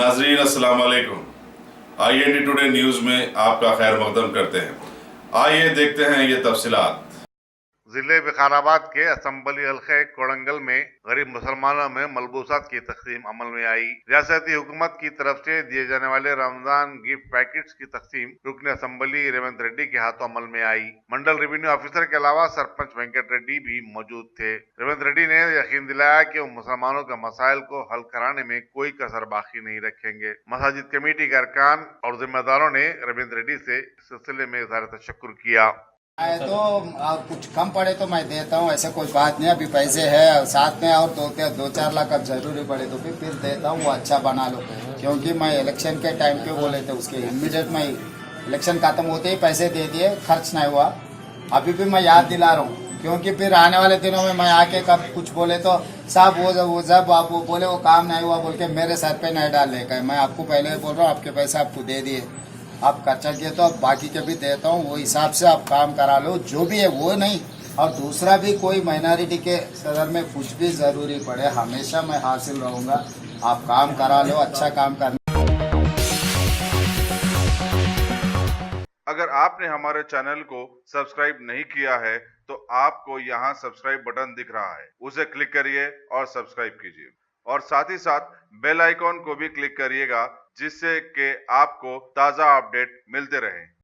नाजरीन अस्सलाम वालेकुम। IND टुडे न्यूज़ में आपका खैर मकदम करते हैं। आइए देखते हैं ये तफसीलात। जिले विकाराबाद के असम्बली हल्के कोड़ंगल में गरीब मुसलमानों में मलबूसात की तकसीम अमल में आई। रियासती हुकूमत की तरफ से दिए जाने वाले रमजान गिफ्ट पैकेट्स की तकसीम रुकन असम्बली रेवंत रेड्डी के हाथों अमल में आई। मंडल रेवेन्यू ऑफिसर के अलावा सरपंच वेंकट रेड्डी भी मौजूद थे। रेवंत रेड्डी ने यकीन दिलाया कि वो मुसलमानों के मसाइल को हल कराने में कोई कसर बाकी नहीं रखेंगे। मसाजिद कमेटी के अरकान और जिम्मेदारों ने रेवंत रेड्डी से इस सिलसिले में इज़हार तशक्कुर किया। आए तो कुछ कम पड़े तो मैं देता हूँ, ऐसे कोई बात नहीं। अभी पैसे है साथ में और दो चार लाख अब जरूरी पड़े तो फिर देता हूँ, वो अच्छा बना लो। क्योंकि मैं इलेक्शन के टाइम पे बोले थे, उसके इमीडिएट में इलेक्शन खत्म होते ही पैसे दे दिए, खर्च नहीं हुआ। अभी भी मैं याद दिला रहा हूँ, क्योंकि फिर आने वाले दिनों में मैं आके कब कुछ बोले तो साहब वो जब आप वो बोले वो काम नहीं हुआ बोल के मेरे सर पे नहीं डालने का। मैं आपको पहले बोल रहा हूँ, आपके पैसे आपको दे दिए, आप खर्चा किए तो अब बाकी के भी देता हूँ, वो हिसाब से आप काम करा लो जो भी है वो नहीं। और दूसरा भी कोई माइनॉरिटी के सदर में कुछ भी जरूरी पड़े हमेशा मैं हासिल रहूंगा। आप काम करा लो, अच्छा काम करना। अगर आपने हमारे चैनल को सब्सक्राइब नहीं किया है तो आपको यहाँ सब्सक्राइब बटन दिख रहा है, उसे क्लिक करिए और सब्सक्राइब कीजिए और साथ ही साथ बेल आइकॉन को भी क्लिक करिएगा, जिससे कि आपको ताज़ा अपडेट मिलते रहें।